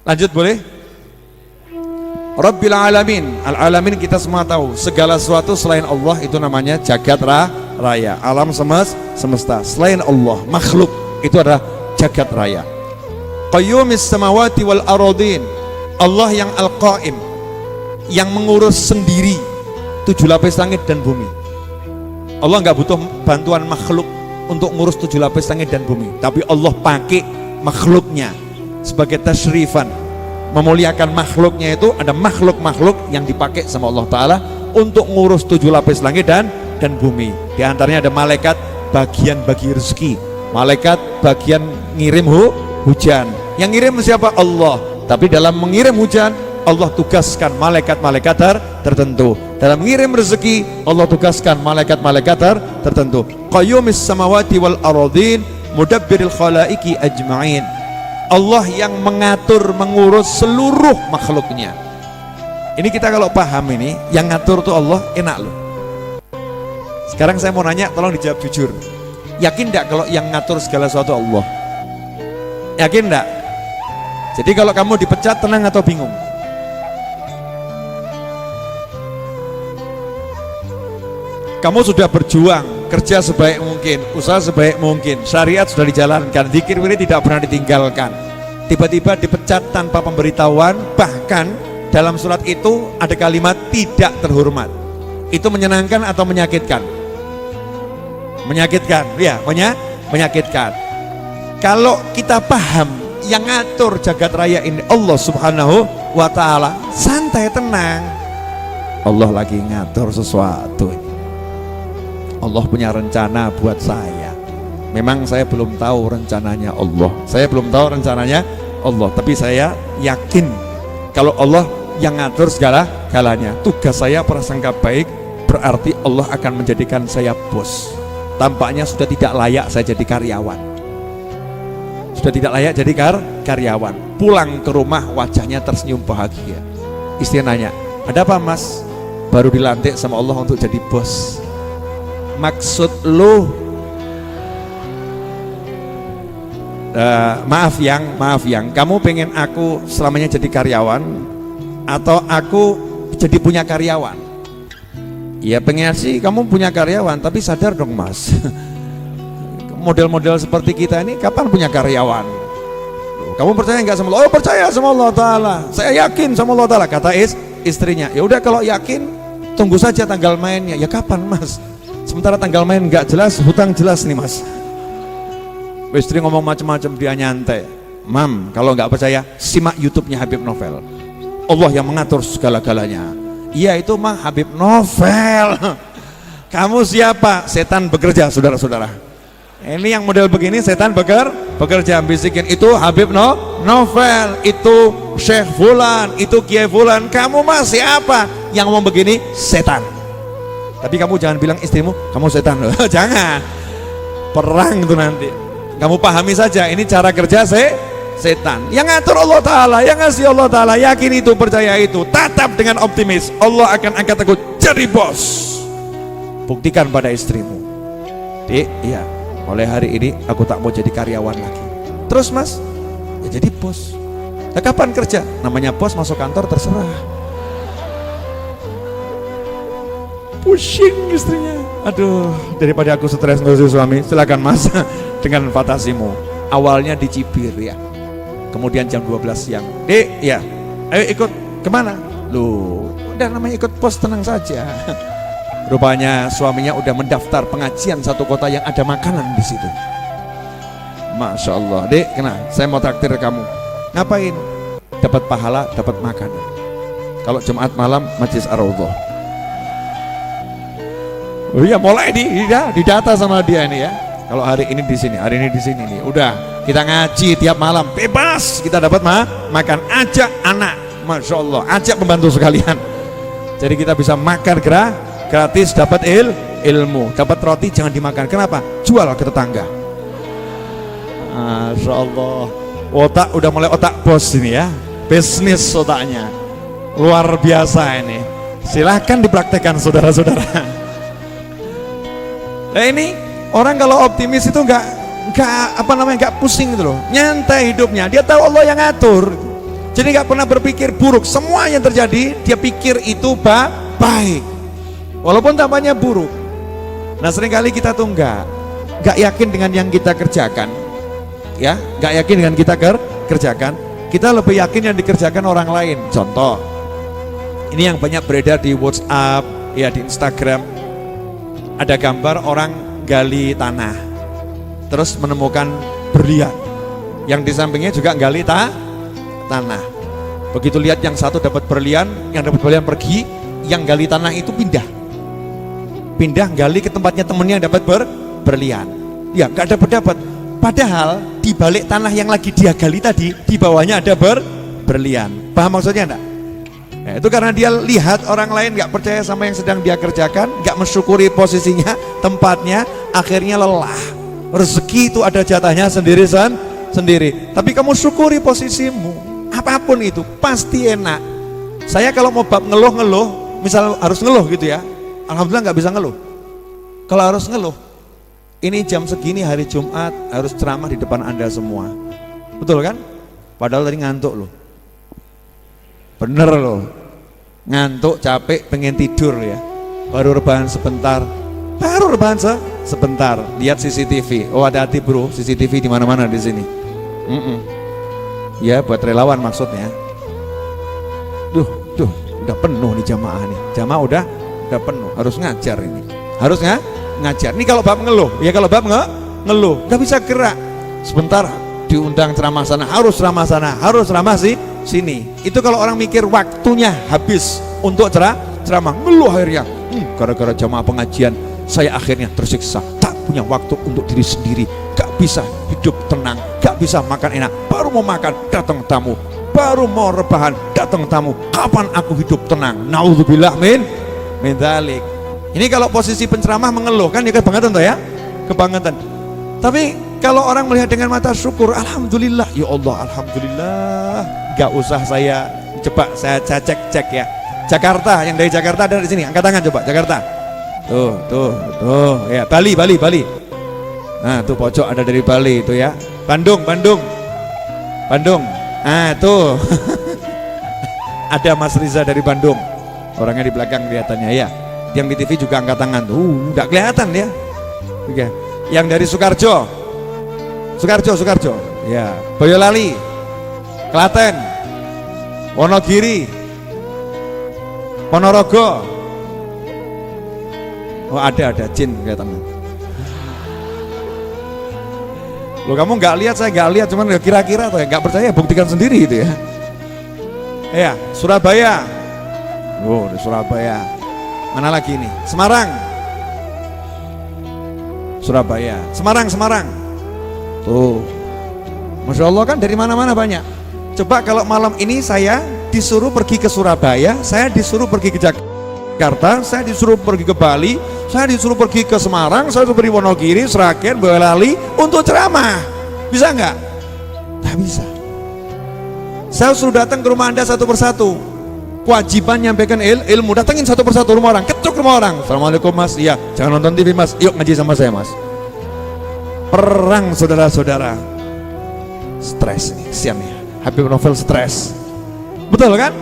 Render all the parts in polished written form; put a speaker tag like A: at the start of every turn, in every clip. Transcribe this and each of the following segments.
A: Lanjut boleh? Rabbil alamin. Al-alamin kita semua tahu, segala sesuatu selain Allah itu namanya jagat raya, alam semesta. Selain Allah, makhluk itu adalah jagat raya. Qayyumis samawati wal aradin. Allah yang al-qaim, yang mengurus sendiri 7 lapis langit dan bumi. Allah nggak butuh bantuan makhluk untuk ngurus 7 lapis langit dan bumi, tapi Allah pakai makhluknya sebagai tasyrifan, memuliakan makhluknya. Itu ada makhluk-makhluk yang dipakai sama Allah Ta'ala untuk ngurus 7 lapis langit dan bumi. Di antaranya ada malaikat bagian bagi rezeki, malaikat bagian ngirim hujan. Yang ngirim siapa? Allah. Tapi dalam mengirim hujan, Allah tugaskan malaikat-malaikat tertentu. Dalam mengirim rezeki, Allah tugaskan malaikat-malaikat tertentu. Qayyumis samawati wal aradin mudabbiril khalaiki ajma'in. Allah yang mengatur, mengurus seluruh makhluknya. Ini kita kalau paham ini, yang ngatur tuh Allah, enak loh. Sekarang saya mau nanya, tolong dijawab jujur. Yakin enggak kalau yang ngatur segala sesuatu Allah? Yakin enggak? Jadi kalau kamu dipecat, tenang atau bingung? Kamu sudah berjuang, kerja sebaik mungkin, usaha sebaik mungkin, syariat sudah dijalankan, zikir wirid tidak pernah ditinggalkan. Tiba-tiba dipecat tanpa pemberitahuan, bahkan dalam surat itu ada kalimat tidak terhormat. Itu menyenangkan atau menyakitkan? Menyakitkan, ya, menyakitkan. Kalau kita paham yang ngatur jagat raya ini Allah Subhanahu wa Ta'ala, santai, tenang. Allah lagi ngatur sesuatu. Allah punya rencana buat saya. Memang saya belum tahu rencananya Allah. Saya belum tahu rencananya Allah, tapi saya yakin kalau Allah yang ngatur segala-galanya. Tugas saya prasangka baik, berarti Allah akan menjadikan saya bos. Tampaknya sudah tidak layak saya jadi karyawan. Sudah tidak layak jadi karyawan. Pulang ke rumah wajahnya tersenyum bahagia. Istri nanya, ada apa mas? Baru dilantik sama Allah untuk jadi bos. Maksud lu maaf yang kamu pengen aku selamanya jadi karyawan atau aku jadi punya karyawan? Ya pengen sih kamu punya karyawan, tapi sadar dong mas, model-model seperti kita ini kapan punya karyawan? Kamu percaya nggak sama Allah? Oh percaya sama Allah Ta'ala, saya yakin sama Allah Ta'ala. Kata istrinya, ya udah kalau yakin tunggu saja tanggal mainnya. Ya kapan mas? Sementara tanggal main nggak jelas, hutang jelas nih mas. Istri ngomong macam-macam, dia nyantai. Mam, kalau nggak percaya simak YouTube-nya Habib Novel. Allah yang mengatur segala-galanya. Iya itu mah Habib Novel. Kamu siapa? Setan bekerja, saudara-saudara. Ini yang model begini setan bekerja, bisikin itu Habib Novel, itu Syekh Fulan, itu Kiai Fulan. Kamu mah siapa? Yang ngomong begini setan. Tapi kamu jangan bilang istrimu kamu setan loh. Jangan, perang itu nanti. Kamu pahami saja ini cara kerja setan. Yang ngatur Allah Ta'ala, yang ngasih Allah Ta'ala. Yakin itu, percaya itu, tatap dengan optimis. Allah akan angkat aku jadi bos. Buktikan pada istrimu, Dik, iya, mulai hari ini aku tak mau jadi karyawan lagi. Terus mas, ya jadi bos. Nah, kapan kerja? Namanya bos masuk kantor terserah. Pusing istrinya. Aduh, daripada aku stres ngurusin suami, silakan mas dengan fantasimu. Awalnya dicibir ya, kemudian jam 12 siang, Dek ya, ayo ikut kemana? Loh, udah namanya ikut pos, tenang saja. Rupanya suaminya udah mendaftar pengajian satu kota yang ada makanan di situ. Masya Allah, Dek, kena, saya mau traktir kamu. Ngapain? Dapat pahala, dapat makanan. Kalau Jumat malam Majlis Ar-Raudhah. Oh iya, mulai didata sama dia ini ya. Kalau hari ini di sini, hari ini di sini nih. Udah, kita ngaji tiap malam, bebas. Kita dapat makan. Ajak anak, masya Allah. Ajak pembantu sekalian. Jadi kita bisa makan gratis, dapat ilmu, dapat roti jangan dimakan. Kenapa? Jual ke tetangga. Masya Allah. Otak udah mulai otak bos ini ya. Bisnis otaknya luar biasa ini. Silahkan dipraktekkan saudara-saudara. Nah ini orang kalau optimis itu nggak pusing gitu loh, nyantai hidupnya. Dia tahu Allah yang ngatur. Jadi nggak pernah berpikir buruk. Semua yang terjadi dia pikir itu baik, walaupun tampaknya buruk. Nah seringkali kita tuh nggak yakin dengan yang kita kerjakan, ya, nggak yakin dengan kita kerjakan. Kita lebih yakin yang dikerjakan orang lain. Contoh, ini yang banyak beredar di WhatsApp, ya di Instagram. Ada gambar orang gali tanah, terus menemukan berlian. Yang di sampingnya juga gali tanah. Begitu lihat yang satu dapat berlian, yang dapat berlian pergi, yang gali tanah itu pindah gali ke tempatnya temennya yang dapat berlian. Ya nggak dapat. Padahal di balik tanah yang lagi dia gali tadi, di bawahnya ada berlian. Paham maksudnya enggak? Nah, itu karena dia lihat orang lain nggak percaya sama yang sedang dia kerjakan, nggak mensyukuri posisinya, tempatnya, akhirnya lelah. Rezeki itu ada jatahnya sendiri. Tapi kamu syukuri posisimu, apapun itu pasti enak. Saya kalau mau bab ngeluh, misal harus ngeluh gitu ya, alhamdulillah nggak bisa ngeluh. Kalau harus ngeluh, ini jam segini hari Jumat harus ceramah di depan Anda semua, betul kan? Padahal tadi ngantuk loh, bener loh, ngantuk, capek, pengen tidur ya, baru rebahan sebentar, lihat CCTV. Oh hati-hati bro, CCTV di mana-mana di sini. Ya buat relawan maksudnya. Duh, udah penuh nih jamaah nih. Jamaah udah penuh, harus ngajar ini. Harus ngajar. Ini kalau bab ngeluh, ya kalau bab ngeluh, nggak bisa gerak. Sebentar diundang ceramah sana, harus ceramah sini. Itu kalau orang mikir waktunya habis untuk ceramah, ngeluh akhirnya. Gara-gara jamaah pengajian saya akhirnya tersiksa, tak punya waktu untuk diri sendiri, gak bisa hidup tenang, gak bisa makan enak, baru mau makan datang tamu, baru mau rebahan datang tamu, kapan aku hidup tenang? Naudzubillah min dzalik. Ini kalau posisi penceramah mengeluh kan ya kebangetan toh ya, kebangetan. Tapi kalau orang melihat dengan mata syukur, alhamdulillah, ya Allah alhamdulillah, gak usah saya coba saya cek ya. Jakarta, yang dari Jakarta ada di sini, angkat tangan coba. Jakarta, tuh ya. Bali. Nah tuh pojok ada dari Bali itu ya. Bandung. Ah tuh ada Mas Riza dari Bandung, orangnya di belakang kelihatannya ya. Yang di TV juga angkat tangan tuh, nggak kelihatan ya. Oke. Yang dari Sukarjo, ya. Boyolali, Klaten, Wonogiri, Ponorogo. Oh ada jin kelihatan. Loh kamu nggak lihat, saya nggak lihat, cuman kira-kira atau ya nggak percaya, buktikan sendiri itu ya. Ya Surabaya. Oh di Surabaya. Mana lagi ini? Semarang. Surabaya. Semarang. Tuh. Masya Allah kan dari mana-mana banyak. Coba kalau malam ini saya disuruh pergi ke Surabaya, saya disuruh pergi ke Jakarta, saya disuruh pergi ke Bali, saya disuruh pergi ke Semarang, saya disuruh pergi Wonogiri, Sragen, Boyolali untuk ceramah. Bisa nggak? Nggak bisa. Saya suruh datang ke rumah Anda satu persatu. Kewajiban nyampaikan ilmu, datangin satu persatu rumah orang, ketuk rumah orang. Assalamualaikum mas, iya, jangan nonton TV mas, yuk ngaji sama saya mas. Perang saudara-saudara. Stres nih, kesian ya. Habib Novel stres. Betul kan?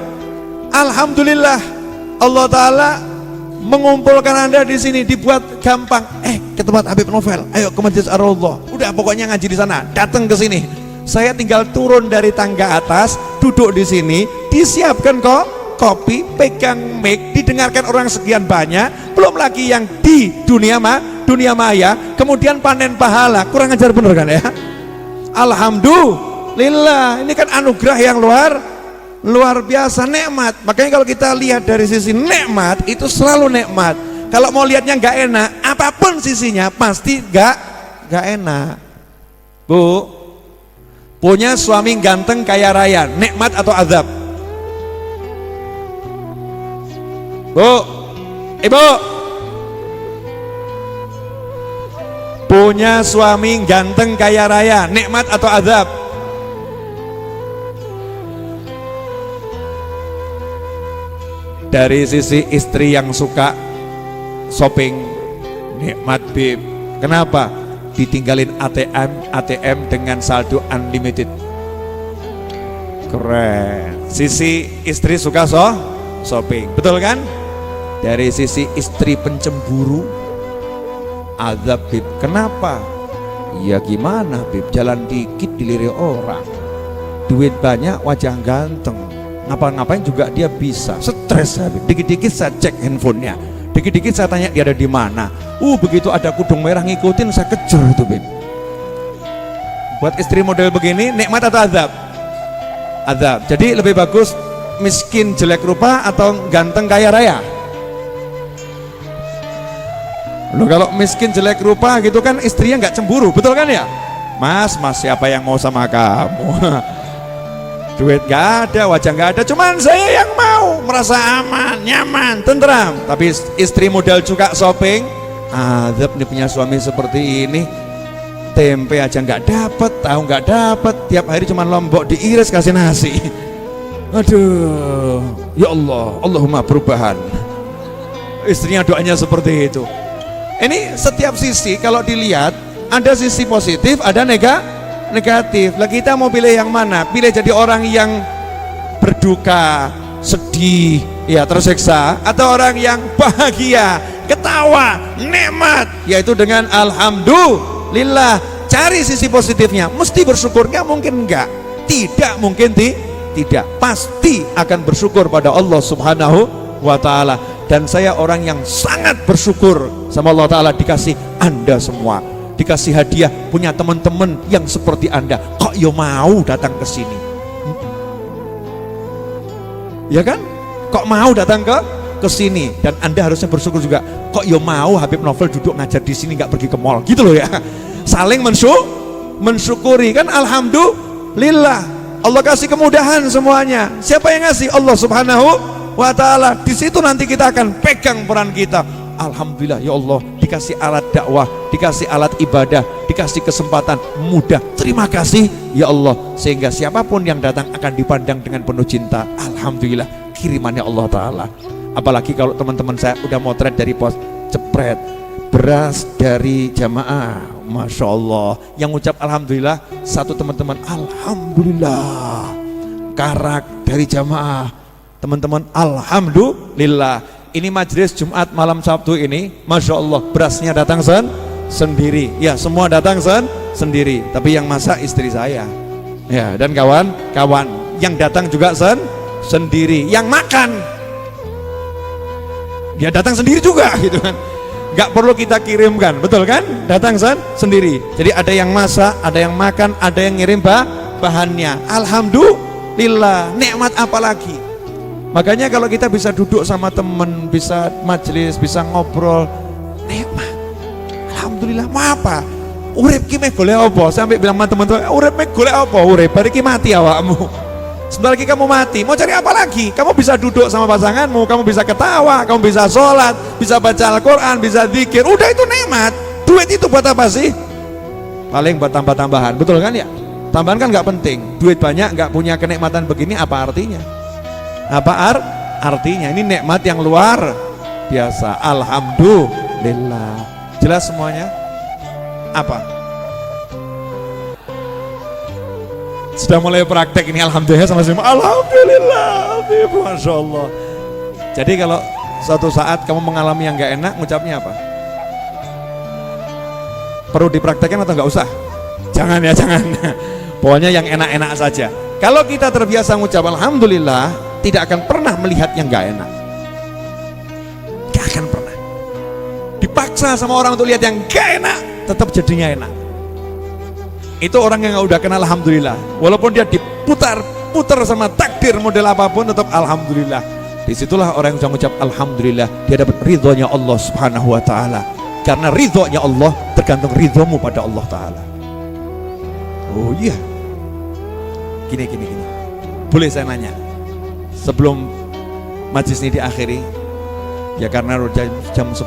A: Alhamdulillah Allah Ta'ala mengumpulkan Anda di sini, dibuat gampang. Ke tempat Habib Novel, ayo ke Masjid Ar-Raudhah. Udah pokoknya ngaji di sana, datang ke sini. Saya tinggal turun dari tangga atas, duduk di sini, disiapkan kok kopi, pegang mic, didengarkan orang sekian banyak, belum lagi yang di dunia maya, kemudian panen pahala. Kurang ajar bener kan ya? Alhamdulillah, ini kan anugerah yang luar biasa, nikmat. Makanya kalau kita lihat dari sisi nikmat, itu selalu nikmat. Kalau mau lihatnya nggak enak, apapun sisinya pasti nggak enak. Bu, punya suami ganteng kaya raya, nikmat atau azab? Bu, ibu, punya suami ganteng kaya raya, nikmat atau azab? Dari sisi istri yang suka shopping, nikmat bib. Kenapa? Ditinggalin ATM dengan saldo unlimited. Keren. Sisi istri suka shopping, betul kan? Dari sisi istri pencemburu, azab Bib. Kenapa? Ya gimana Bib, jalan dikit dilirik orang, duit banyak wajah ganteng, ngapa-ngapain juga dia bisa. Stres Habib, dikit-dikit saya cek handphonenya, dikit-dikit saya tanya dia ada di mana. Begitu ada kudung merah ngikutin saya kejar itu Bib. Buat istri model begini nikmat atau azab? Azab. Jadi lebih bagus miskin jelek rupa atau ganteng kaya raya? Loh, kalau miskin jelek rupa gitu kan istrinya nggak cemburu, betul kan ya? Mas siapa yang mau sama kamu? Duit nggak ada, wajah nggak ada, cuman saya yang mau, merasa aman, nyaman, tentram. Tapi istri modal juga shopping, azab nih punya suami seperti ini. Tempe aja nggak dapet, tahu nggak dapet, tiap hari cuman lombok diiris kasih nasi. Aduh, ya Allah, Allahumma perubahan. Istrinya doanya seperti itu. Ini setiap sisi kalau dilihat ada sisi positif, ada negatif. Lah kita mau pilih yang mana? Pilih jadi orang yang berduka, sedih, ya tersiksa, atau orang yang bahagia, ketawa, nikmat, yaitu dengan alhamdulillah. Cari sisi positifnya. Mesti bersyukur, nggak mungkin enggak. Tidak mungkin tidak. Pasti akan bersyukur pada Allah Subhanahu wa ta'ala. Dan saya orang yang sangat bersyukur sama Allah Ta'ala dikasih Anda semua, dikasih hadiah punya teman-teman yang seperti Anda. Kok yo mau datang ke sini? Ya kan? Kok mau datang ke sini? Dan Anda harusnya bersyukur juga. Kok yo mau Habib Novel duduk ngajar di sini, nggak pergi ke mall gitu loh ya. Saling mensyukuri kan. Alhamdulillah, Allah kasih kemudahan semuanya. Siapa yang ngasih? Allah Subhanahu wa ta'ala. Di situ nanti kita akan pegang peran kita. Alhamdulillah ya Allah, dikasih alat dakwah, dikasih alat ibadah, dikasih kesempatan mudah. Terima kasih ya Allah, sehingga siapapun yang datang akan dipandang dengan penuh cinta. Alhamdulillah, kirimannya Allah Ta'ala. Apalagi kalau teman-teman saya udah motret dari pos, cepret beras dari jamaah, Masya Allah. Yang ucap Alhamdulillah satu teman-teman, Alhamdulillah. Karak dari jamaah, teman-teman, Alhamdulillah. Ini majelis Jumat malam Sabtu ini, Masya Allah, berasnya datang sendiri. Ya, semua datang sendiri. Tapi yang masak istri saya. Ya, dan kawan-kawan yang datang juga sendiri. Yang makan, dia datang sendiri juga, gitu kan. Gak perlu kita kirimkan, betul kan? Datang sendiri. Jadi ada yang masak, ada yang makan, ada yang ngirim bahannya. Alhamdulillah, nikmat apa lagi? Makanya kalau kita bisa duduk sama temen, bisa majelis, bisa ngobrol, nikmat. Alhamdulillah. Mau apa? Urip ki meh golek apa? Sampai bilang sama teman-teman, urip meh golek apa? Urip bariki mati awakmu. Sebentar lagi kamu mati, mau cari apa lagi? Kamu bisa duduk sama pasanganmu, kamu bisa ketawa, kamu bisa sholat, bisa baca Al-Quran, bisa zikir. Udah itu nikmat. Duit itu buat apa sih? Paling buat tambah-tambahan, betul kan ya? Tambahan kan nggak penting. Duit banyak nggak punya kenikmatan begini, apa artinya? Apa artinya? Ini nikmat yang luar biasa. Alhamdulillah. Jelas semuanya? Apa? Sudah mulai praktek ini, alhamdulillah sama semua. Alhamdulillah, Masya Allah. Jadi kalau suatu saat kamu mengalami yang gak enak, ngucapnya apa? Perlu dipraktekkan atau nggak usah? Jangan ya, jangan. Pokoknya yang enak-enak saja. Kalau kita terbiasa ngucap alhamdulillah, tidak akan pernah melihat yang gak enak. Gak akan pernah. Dipaksa sama orang untuk lihat yang gak enak, tetap jadinya enak. Itu orang yang udah kenal alhamdulillah. Walaupun dia diputar sama takdir model apapun, tetap alhamdulillah. Disitulah orang yang sudah mengucap alhamdulillah, dia dapat ridhonya Allah Subhanahu wa ta'ala. Karena ridhonya Allah tergantung ridhomu pada Allah Ta'ala. Oh iya. Gini. Boleh saya nanya? Sebelum majlis ini diakhiri, ya karena jam 10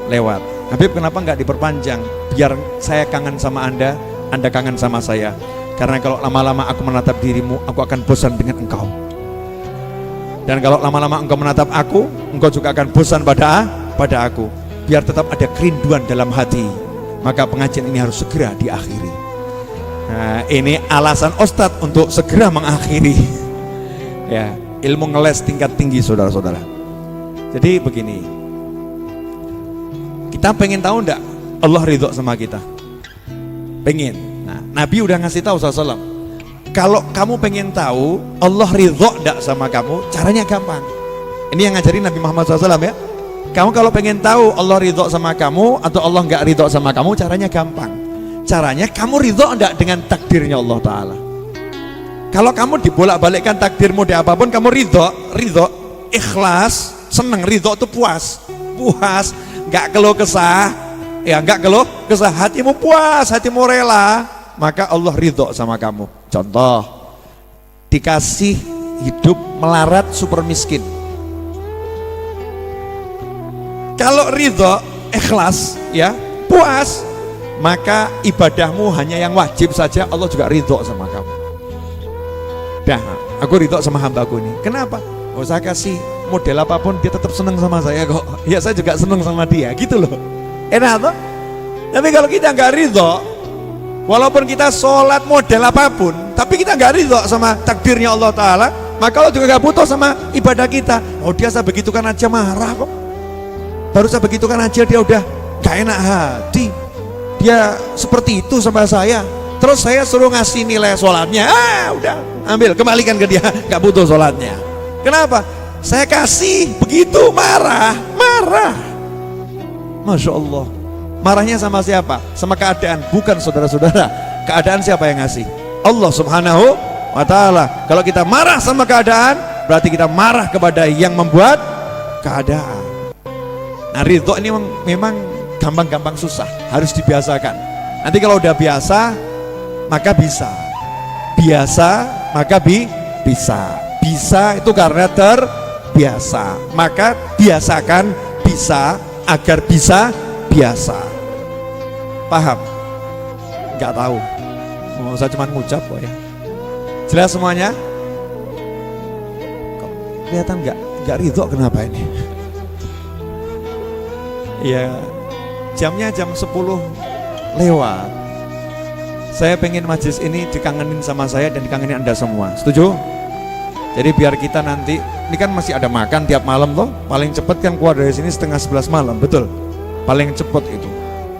A: lewat. Habib, kenapa nggak diperpanjang? Biar saya kangen sama Anda kangen sama saya. Karena kalau lama-lama aku menatap dirimu, aku akan bosan dengan engkau. Dan kalau lama-lama engkau menatap aku, engkau juga akan bosan pada aku. Biar tetap ada kerinduan dalam hati, maka pengajian ini harus segera diakhiri. Nah, ini alasan Ustadz untuk segera mengakhiri ya, ilmu ngeles tingkat tinggi saudara-saudara. Jadi begini, kita pengen tahu enggak Allah ridho sama kita? Pengen. Nah, Nabi udah ngasih tahu SAW, kalau kamu pengen tahu Allah ridho enggak sama kamu, caranya gampang. Ini yang ngajarin Nabi Muhammad SAW ya. Kamu kalau pengen tahu Allah ridho sama kamu atau Allah enggak ridho sama kamu, caranya gampang. Caranya kamu ridho enggak dengan takdirnya Allah Ta'ala. Kalau kamu dibolak-balikkan takdirmu di apapun, kamu ridho, ikhlas, seneng, ridho itu puas, enggak keluh kesah, ya enggak keluh kesah, hatimu puas, hatimu rela, maka Allah ridho sama kamu. Contoh, dikasih hidup melarat super miskin. Kalau ridho, ikhlas, ya puas, maka ibadahmu hanya yang wajib saja, Allah juga ridho sama kamu. Dah, aku ridho sama hambaku ini. Kenapa? Oh, saya kasih model apapun dia tetap senang sama saya kok. Ya saya juga senang sama dia, gitu loh. Enak toh? Tapi kalau kita nggak ridho, walaupun kita sholat model apapun, tapi kita nggak ridho sama takdirnya Allah Ta'ala, maka Allah juga nggak butuh sama ibadah kita. Oh, dia saya begitukan aja marah kok. Baru saya begitukan aja dia udah gak enak hati. Dia seperti itu sama saya, terus saya suruh ngasih nilai sholatnya, udah ambil, kembalikan ke dia, gak butuh sholatnya. Kenapa? Saya kasih begitu marah. Masya Allah. Marahnya sama siapa? Sama keadaan, bukan saudara-saudara. Keadaan siapa yang ngasih? Allah Subhanahu wa Ta'ala. Kalau kita marah sama keadaan, berarti kita marah kepada yang membuat keadaan. Nah, ridho ini memang gampang-gampang susah, harus dibiasakan. Nanti kalau udah biasa, maka bisa. Biasa, maka bisa. Bisa itu karena terbiasa. Maka biasakan bisa agar bisa biasa. Paham? Enggak tahu. Oh, saya cuma ngucap kok ya. Jelas semuanya? Kok kelihatan enggak ridho, kenapa ini? Ya, jamnya jam 10 lewat. Saya pengen majlis ini dikangenin sama saya dan dikangenin Anda semua. Setuju? Jadi biar kita nanti, ini kan masih ada makan tiap malam toh. Paling cepat kan keluar dari sini setengah 11 malam, betul? Paling cepat itu.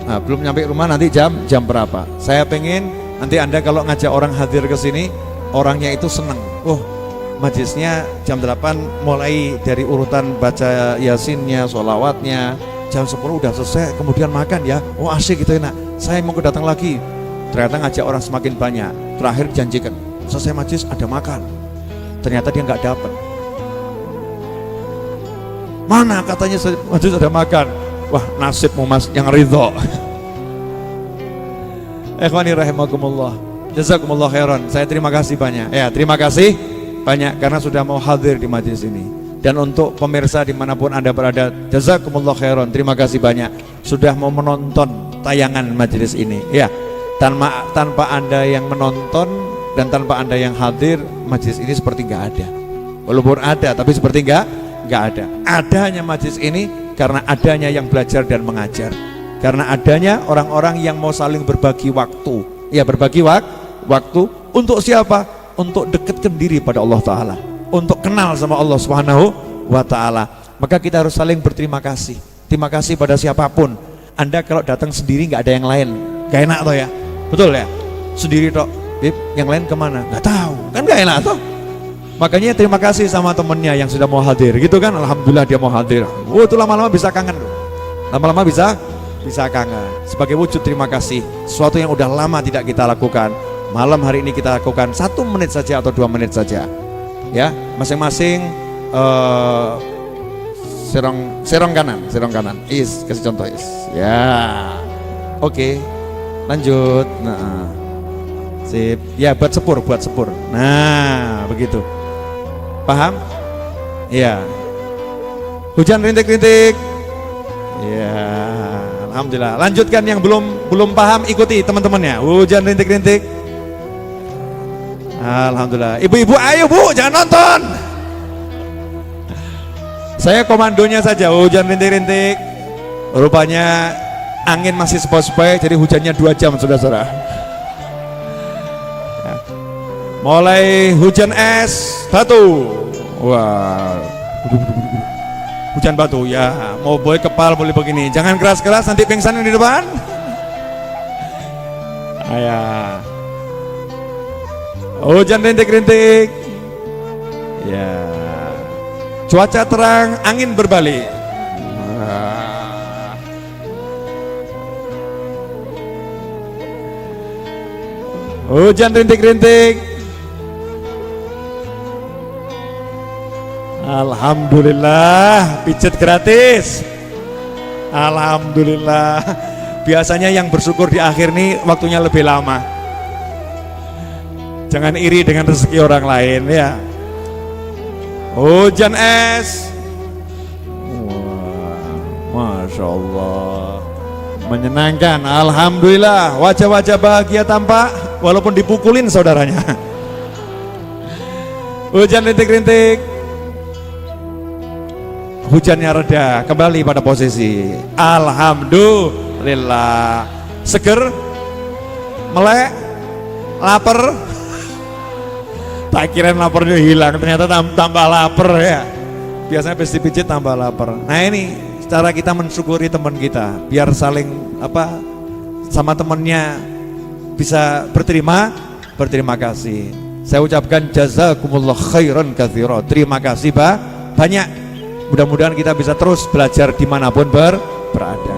A: Nah, belum nyampe rumah nanti jam berapa? Saya pengen nanti Anda kalau ngajak orang hadir ke sini, orangnya itu seneng. Oh, majlisnya jam 8 mulai dari urutan baca yasinnya, sholawatnya. Jam 10 udah selesai, kemudian makan ya. Oh, asik gitu enak. Saya mau datang lagi. Ternyata ngajak orang semakin banyak. Terakhir janjikan, selesai majlis ada makan. Ternyata dia nggak dapat. Mana katanya majlis ada makan? Wah, nasibmu mas yang ridho. Ikhwani rahimakumullah. Jazakumullah khairan. Saya terima kasih banyak. Ya, terima kasih banyak karena sudah mau hadir di majlis ini. Dan untuk pemirsa dimanapun Anda berada, jazakumullah khairan, terima kasih banyak sudah mau menonton tayangan majelis ini. Ya, tanpa Anda yang menonton dan tanpa Anda yang hadir, majelis ini seperti nggak ada. Walaupun ada, tapi seperti nggak ada. Adanya majelis ini karena adanya yang belajar dan mengajar. Karena adanya orang-orang yang mau saling berbagi waktu. Ya, berbagi waktu untuk siapa? Untuk dekatkan diri pada Allah Ta'ala, untuk kenal sama Allah Subhanahu wa Ta'ala. Maka kita harus saling berterima kasih. Terima kasih pada siapapun. Anda kalau datang sendiri nggak ada yang lain, gak enak toh ya, betul ya? Sendiri toh, yang lain kemana? Nggak tahu, kan gak enak toh. Makanya terima kasih sama temennya yang sudah mau hadir, gitu kan? Alhamdulillah dia mau hadir. Oh, itu lama-lama bisa kangen loh. Lama-lama bisa kangen. Sebagai wujud terima kasih, sesuatu yang udah lama tidak kita lakukan, malam hari ini kita lakukan 1 menit saja atau 2 menit saja. Ya, masing-masing serong kanan. Is, kasih contoh is. Ya, oke, lanjut. Nah, sip. Ya, buat sepur. Nah, begitu. Paham? Ya. Hujan rintik-rintik. Ya, alhamdulillah. Lanjutkan yang belum paham, ikuti teman-temannya. Hujan rintik-rintik. Alhamdulillah. Ibu-ibu ayo bu, jangan nonton. Saya komandonya saja. Hujan rintik-rintik. Rupanya angin masih sepoi-sepoi, jadi hujannya 2 jam saudara-saudara. mulai hujan es batu. Wah, hujan batu ya, mau boleh kepal boleh begini, jangan keras-keras nanti pingsan yang di depan. Ayah, hujan rintik-rintik ya, cuaca terang, angin berbalik. Hujan rintik-rintik. Alhamdulillah, pijet gratis. Alhamdulillah. Biasanya yang bersyukur di akhir nih waktunya lebih lama. Jangan iri dengan rezeki orang lain ya. Hujan es. Wah, Masya Allah, menyenangkan. Alhamdulillah, wajah-wajah bahagia tampak walaupun dipukulin saudaranya. Hujan rintik-rintik. Hujannya reda, kembali pada posisi. Alhamdulillah. Seger, melek, lapar. Tak kirain laparnya hilang, ternyata tambah lapar ya. Biasanya pasti pijit tambah lapar. Nah ini cara kita mensyukuri teman kita, biar saling sama temannya bisa berterima kasih. Saya ucapkan jazakumullah khairan katsira. Terima kasih banyak. Mudah-mudahan kita bisa terus belajar dimanapun berada.